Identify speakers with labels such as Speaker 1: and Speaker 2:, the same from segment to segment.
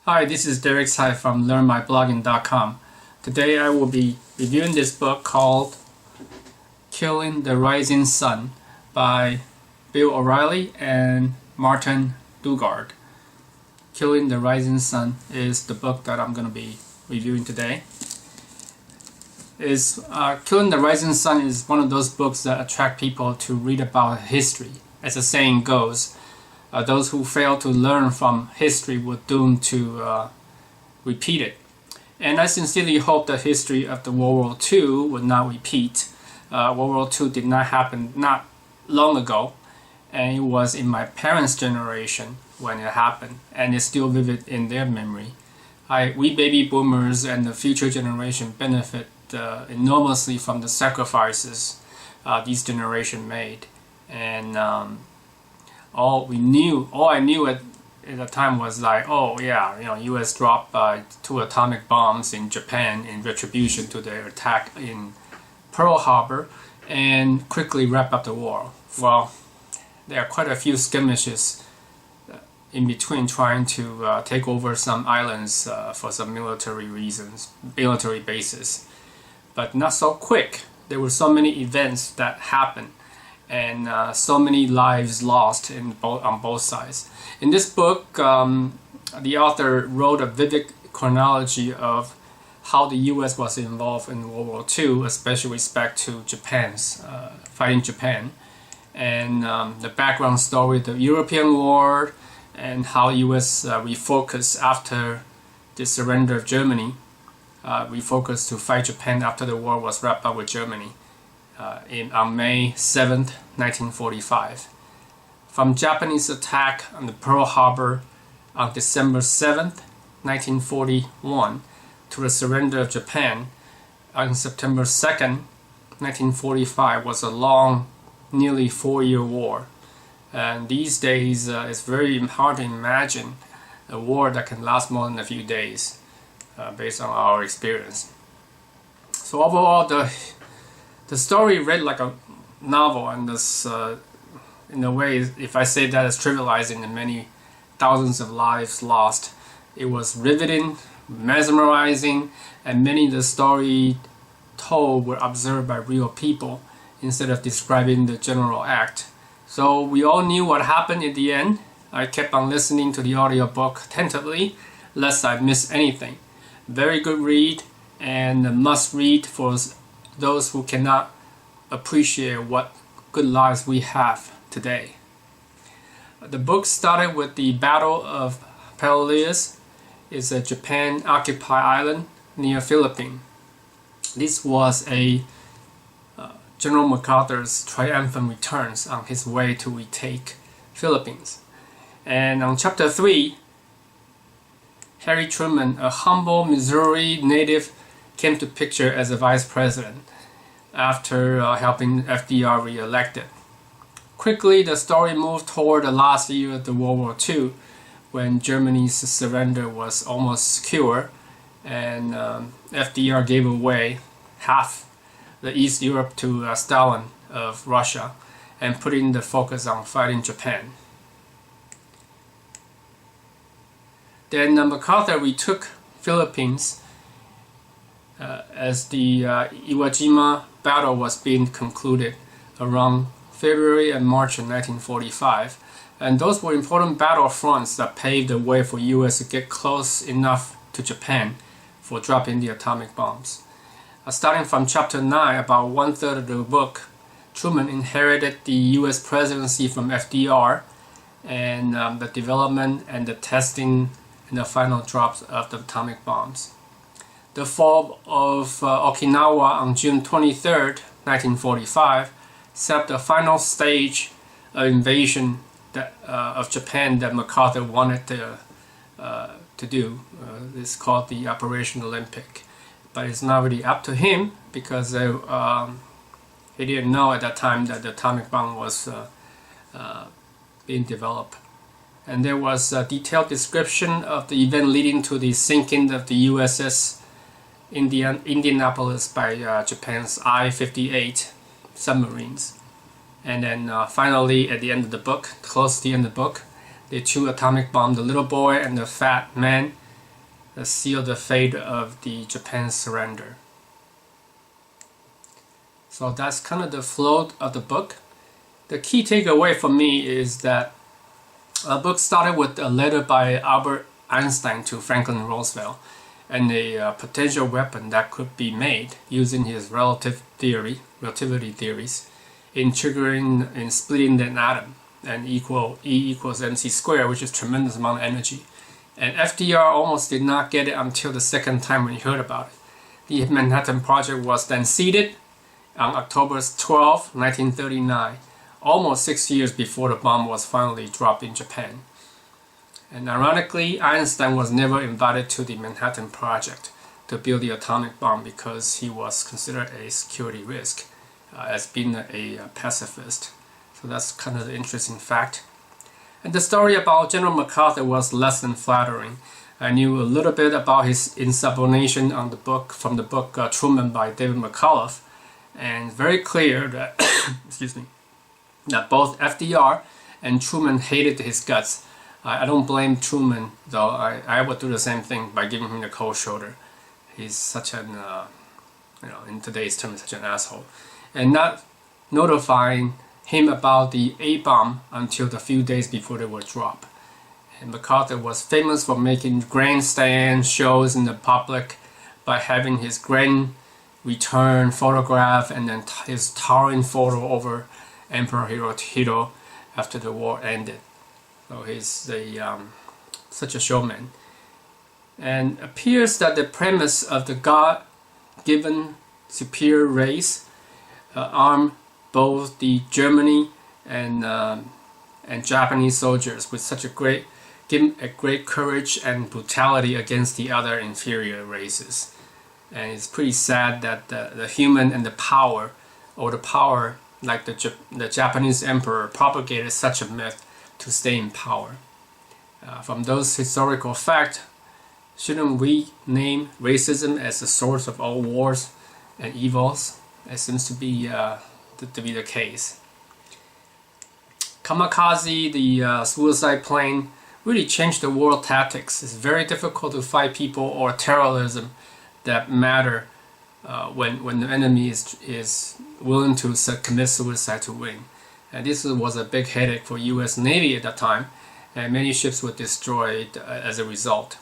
Speaker 1: Hi, this is Derek Tsai from LearnByBlogging.com. Today I will be reviewing this book called Killing the Rising Sun by Bill O'Reilly and Martin Dugard. Killing the Rising Sun is the book that I'm going to be reviewing today. Killing the Rising Sun is one of those books that attract people to read about history. As the saying goes, those who fail to learn from history were doomed to repeat it. And I sincerely hope the history of the World War II would not repeat. World War II did not happen not long ago, and it was in my parents' generation when it happened, and it's still vivid in their memory. We baby boomers and the future generation benefit enormously from the sacrifices these generation made, and all I knew at the time was like, oh yeah, U.S. dropped 2 atomic bombs in Japan in retribution to their attack in Pearl Harbor, and quickly wrap up the war. Well, there are quite a few skirmishes in between trying to take over some islands for some military reasons, military bases. But not so quick. There were so many events that happened, and so many lives lost on both sides. In this book, the author wrote a vivid chronology of how the U.S. was involved in World War II, especially with respect to fighting Japan, and the background story of the European War, and how U.S. refocused after the surrender of Germany. Refocused to fight Japan after the war was wrapped up with Germany on May 7th, 1945. From Japanese attack on the Pearl Harbor on December 7th, 1941 to the surrender of Japan on September 2nd, 1945 was a long, nearly 4-year war. And these days it's very hard to imagine a war that can last more than a few days. Based on our experience. So overall, the story read like a novel, and this, in a way, if I say that, it's trivializing and many thousands of lives lost. It was riveting, mesmerizing, and many of the story told were observed by real people instead of describing the general act. So we all knew what happened in the end. I kept on listening to the audiobook attentively, lest I miss anything. Very good read, and a must read for those who cannot appreciate what good lives we have today. The book started with the Battle of Pelelius. It's a Japan-occupied island near Philippines. This was General MacArthur's triumphant returns on his way to retake Philippines. And on chapter 3, Harry Truman, a humble Missouri native, came to picture as a vice president after helping FDR re-elected. Quickly, the story moved toward the last year of the World War II, when Germany's surrender was almost secure, and FDR gave away half the East Europe to Stalin of Russia, and putting the focus on fighting Japan. Then MacArthur retook Philippines as the Iwo Jima battle was being concluded around February and March of 1945. And those were important battlefronts that paved the way for U.S. to get close enough to Japan for dropping the atomic bombs. Starting from chapter 9, about 1/3 of the book, Truman inherited the U.S. presidency from FDR, and the development and the testing and the final drops of the atomic bombs. The fall of Okinawa on June 23rd, 1945, set up the final stage of invasion of Japan that MacArthur wanted to do. It's called the Operation Olympic. But it's not really up to him, because he didn't know at that time that the atomic bomb was being developed. And there was a detailed description of the event leading to the sinking of the USS Indianapolis by Japan's I-58 submarines. And then finally, at the end of the book, close to the end of the book, the 2 atomic bombs, the little boy and the fat man, sealed the fate of the Japan's surrender. So that's kind of the flow of the book. The key takeaway for me is that the book started with a letter by Albert Einstein to Franklin Roosevelt and a potential weapon that could be made using his relativity theories in splitting an atom and E equals mc squared, which is tremendous amount of energy. And FDR almost did not get it until the second time when he heard about it. The Manhattan Project was then seeded on October 12, 1939, almost 6 years before the bomb was finally dropped in Japan. And ironically, Einstein was never invited to the Manhattan Project to build the atomic bomb because he was considered a security risk as being a pacifist. So that's kind of the interesting fact. And the story about General MacArthur was less than flattering. I knew a little bit about his insubordination from the book Truman by David McCullough, and very clear that excuse me, that both FDR and Truman hated his guts. I don't blame Truman, though. I would do the same thing by giving him the cold shoulder. He's such an, in today's terms, such an asshole. And not notifying him about the A-bomb until the few days before they were dropped. And MacArthur was famous for making grandstand shows in the public by having his grand return photograph and then his towering photo over Emperor Hirohito after the war ended. So he's such a showman. And it appears that the premise of the God-given superior race armed both the Germany and Japanese soldiers with such a great courage and brutality against the other inferior races. And it's pretty sad that the human and the power, like the Japanese emperor, propagated such a myth to stay in power. From those historical facts, shouldn't we name racism as the source of all wars and evils? It seems to be the case. Kamikaze, the suicide plane, really changed the world tactics. It's very difficult to fight people or terrorism that matter when the enemy is willing to commit suicide to win. And this was a big headache for US Navy at that time, and many ships were destroyed as a result.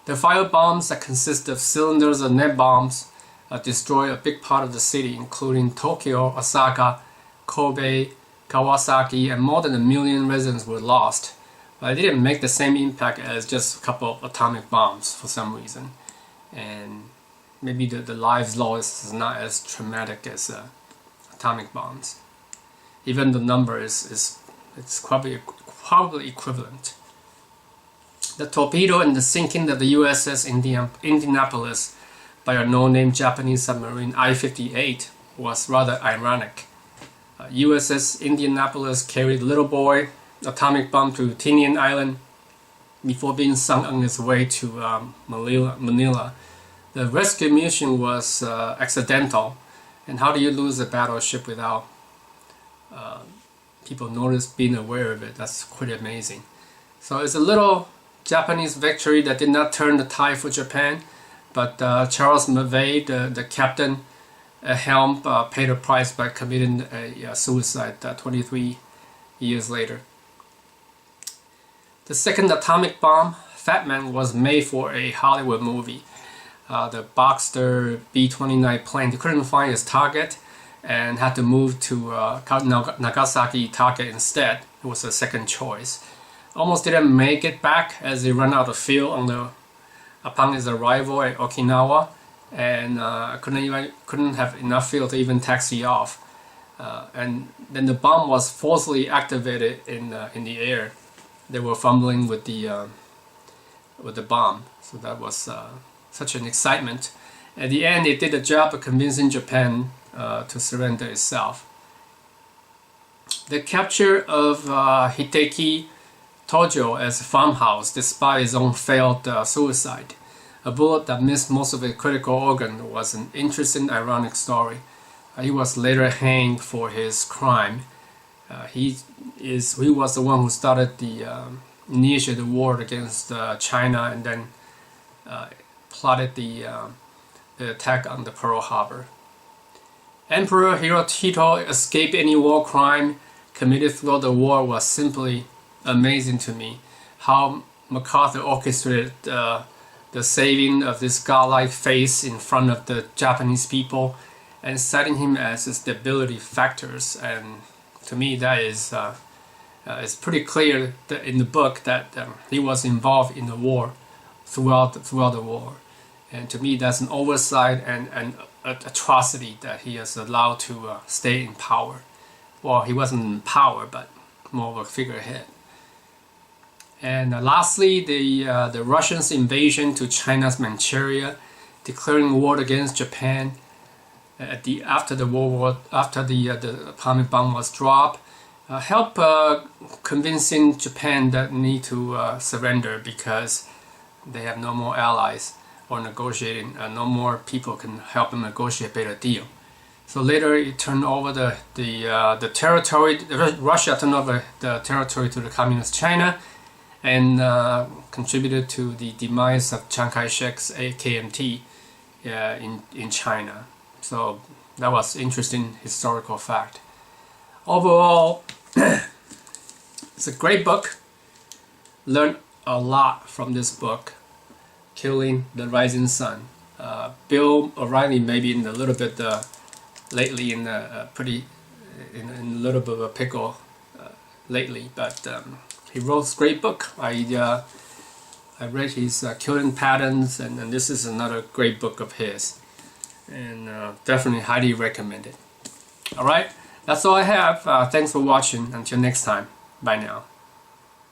Speaker 1: The firebombs that consist of cylinders of net bombs destroyed a big part of the city, including Tokyo, Osaka, Kobe, Kawasaki, and more than 1 million residents were lost. But it didn't make the same impact as just a couple of atomic bombs for some reason. And maybe the lives lost is not as traumatic as atomic bombs. Even the number it's probably equivalent. The torpedo and the sinking of the USS Indianapolis by a no-name Japanese submarine I-58 was rather ironic. USS Indianapolis carried Little Boy atomic bomb to Tinian Island before being sunk on its way to Manila. The rescue mission was accidental, and how do you lose a battleship without people being aware of it? That's quite amazing. So it's a little Japanese victory that did not turn the tide for Japan, but Charles Mackay, the captain at helm, paid a price by committing a suicide 23 years later. The second atomic bomb, Fat Man, was made for a Hollywood movie. The Boxster B-29 plane couldn't find its target and had to move to Nagasaki target instead. It was a second choice. Almost didn't make it back as they ran out of fuel upon its arrival at Okinawa, and couldn't have enough fuel to even taxi off. And then the bomb was forcibly activated in the air. They were fumbling with the bomb, so that was such an excitement. At the end, it did the job of convincing Japan to surrender itself. The capture of Hideki Tojo as a farmhouse despite his own failed suicide, a bullet that missed most of his critical organ, was an interesting, ironic story. He was later hanged for his crime. He was the one who started initiated the war against China and then plotted the attack on the Pearl Harbor. Emperor Hirohito escaped any war crime committed throughout the war was simply amazing to me. How MacArthur orchestrated the saving of this godlike face in front of the Japanese people and citing him as a stability factors. And to me, that is it's pretty clear that in the book that he was involved in the war throughout the war. And to me, that's an oversight and an atrocity that he is allowed to stay in power. Well, he wasn't in power, but more of a figurehead. And lastly, the Russians' invasion to China's Manchuria, declaring war against Japan after the atomic bomb was dropped, helped convincing Japan that need to surrender because they have no more allies or negotiating, no more people can help them negotiate a better deal. So later it turned over the territory, Russia turned over the territory to the Communist China and contributed to the demise of Chiang Kai-shek's KMT in China. So that was interesting historical fact. Overall, it's a great book. Learned a lot from this book, Killing the Rising Sun. Bill O'Reilly maybe in a little bit lately in a little bit of a pickle lately, but he wrote a great book. I read his Killing Patterns, and this is another great book of his, and definitely highly recommend it. Alright, that's all I have. Thanks for watching. Until next time, bye now.